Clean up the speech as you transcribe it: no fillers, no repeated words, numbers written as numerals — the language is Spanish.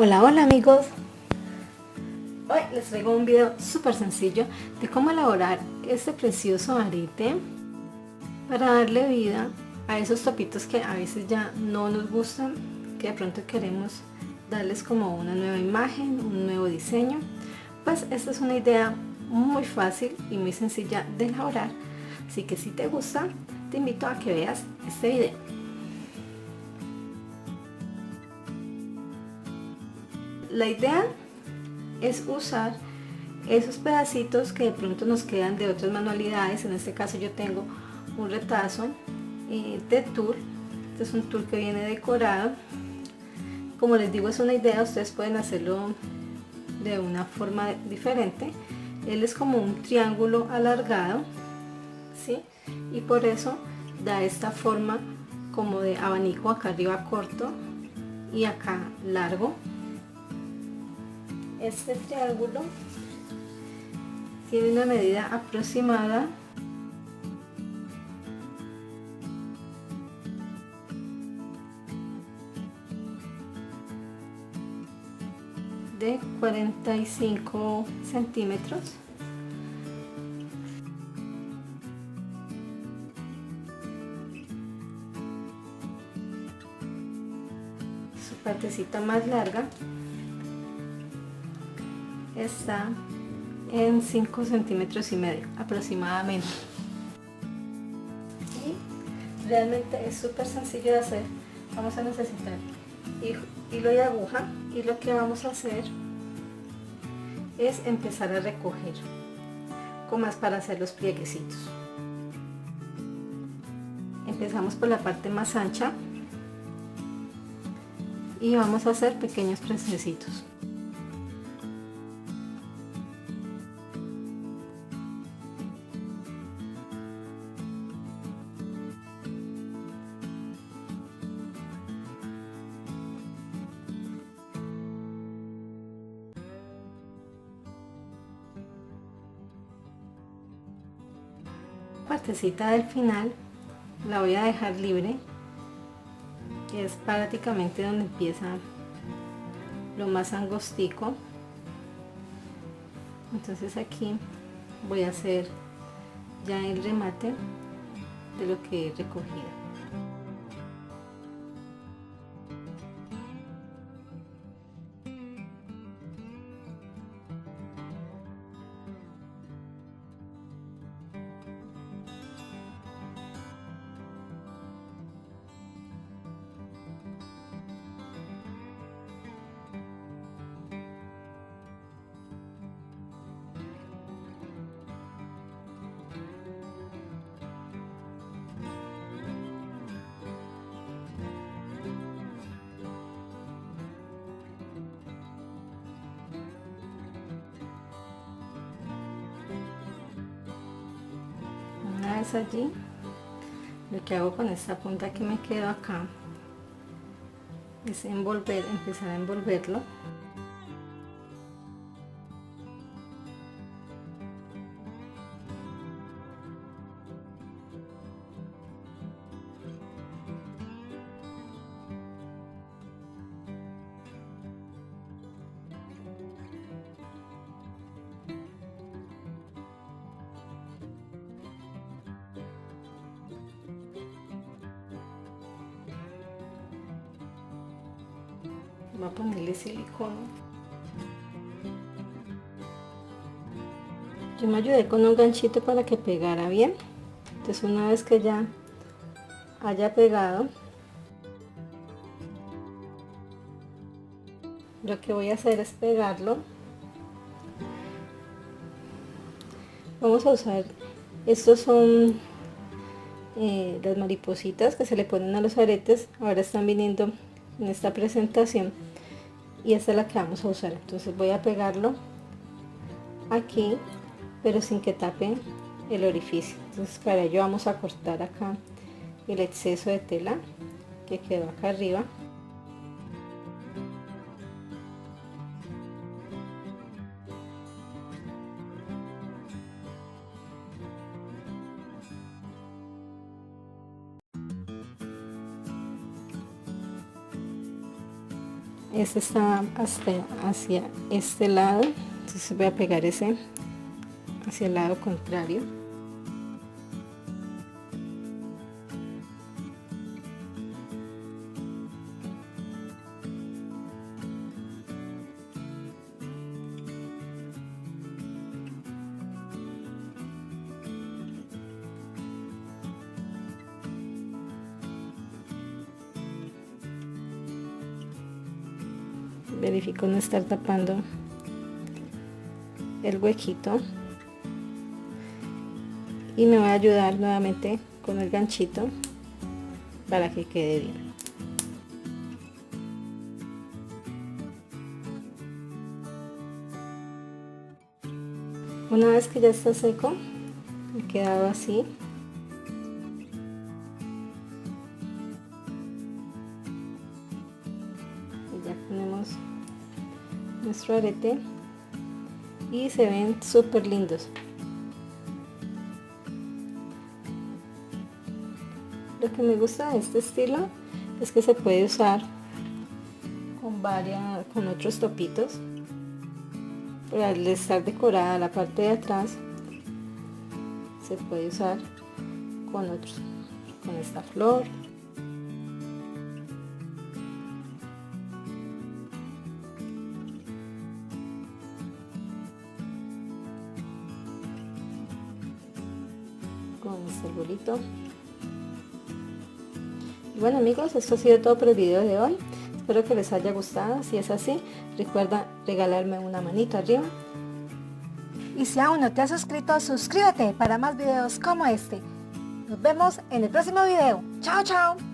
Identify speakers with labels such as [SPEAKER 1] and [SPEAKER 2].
[SPEAKER 1] Hola, hola amigos. Hoy les traigo un video súper sencillo de cómo elaborar este precioso arete para darle vida a esos topitos que a veces ya no nos gustan, que de pronto queremos darles como una nueva imagen, un nuevo diseño. Pues esta es una idea muy fácil y muy sencilla de elaborar, así que si te gusta te invito a que veas este video. La idea es usar esos pedacitos que de pronto nos quedan de otras manualidades. En este caso yo tengo un retazo de tul. Este es un tul que viene decorado. Como les digo, es una idea, ustedes pueden hacerlo de una forma diferente. Él es como un triángulo alargado, ¿sí? Y por eso da esta forma como de abanico, acá arriba corto y acá largo. Este triángulo tiene una medida aproximada de 45 centímetros. Su partecita más larga está en 5 centímetros y medio aproximadamente, y realmente es súper sencillo de hacer. Vamos a necesitar hilo y aguja, y lo que vamos a hacer es empezar a recoger comas para hacer los plieguecitos. Empezamos por la parte más ancha y vamos a hacer pequeños prensecitos. Partecita del final la voy a dejar libre, que es prácticamente donde empieza lo más angostico. Entonces aquí voy a hacer ya el remate de lo que he recogido. Una vez allí, lo que hago con esta punta que me quedo acá es empezar a envolverlo. Voy a ponerle silicona. Yo me ayudé con un ganchito para que pegara bien. Entonces una vez que ya haya pegado, lo que voy a hacer es pegarlo. Vamos a usar, estos son las maripositas que se le ponen a los aretes. Ahora están viniendo en esta presentación y esta es la que vamos a usar. Entonces voy a pegarlo aquí, pero sin que tape el orificio. Entonces para ello vamos a cortar acá el exceso de tela que quedó acá arriba. Este está hacia este lado, entonces voy a pegar ese hacia el lado contrario. Verifico no estar tapando el huequito y me voy a ayudar nuevamente con el ganchito para que quede bien. Una vez que ya está seco, me ha quedado así. Y ya ponemos nuestro arete y se ven súper lindos. Lo que me gusta de este estilo es que se puede usar con otros topitos. Pero al estar decorada la parte de atrás, se puede usar con esta flor. Con este arbolito. Y bueno amigos, esto ha sido todo por el video de hoy. Espero que les haya gustado. Si es así, recuerda regalarme una manito arriba.
[SPEAKER 2] Y si aún no te has suscrito, suscríbete para más videos como este. Nos vemos en el próximo video. Chao, chao.